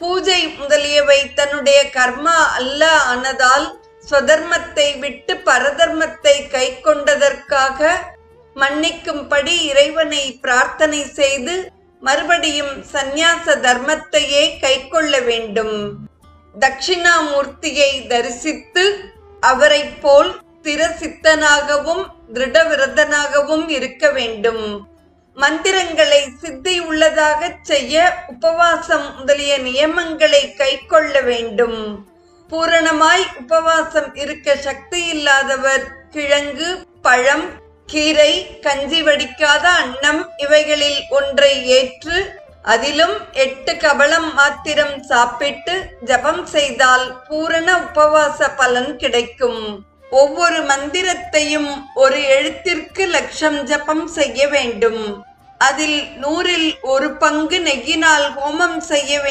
பூஜை முதலியவை தன்னுடைய கர்மா அல்ல ஆனதால் ஸ்வதர்மத்தை விட்டு பரதர்மத்தை கை கொண்டதற்காக மன்னிக்கும்படி இறைவனை பிரார்த்தனை செய்து மறுபடியும் சந்நியாச தர்மத்தையே கை கொள்ள வேண்டும். தட்சிணாமூர்த்தியை தரிசித்து அவரை போல் திரசித்தனாகவும் திருடவிரதனாகவும் இருக்க வேண்டும். மந்திரங்களை சித்தி உள்ளதாக செய்ய உபவாசம் முதலிய நியமங்களை கை கொள்ள வேண்டும். பூரணமாய் உபவாசம் இருக்க சக்தி இல்லாதவர் கிழங்கு, பழம், கீரை, கஞ்சி வடிக்காத அன்னம் இவைகளில் ஒன்றை ஏற்று அதிலும் 8 கபளம் மாத்திரம் சாப்பிட்டு ஜபம் செய்தால் பூரண உபவாச பலன் கிடைக்கும். ஒவ்வொரு மந்திரத்தையும் ஒரு எழுத்திற்கு 1,00,000 ஜபம் செய்ய வேண்டும். அதில் 100ல் 1 பங்கு நெய்யினால் ஹோமம் செய்ய வேண்டும்.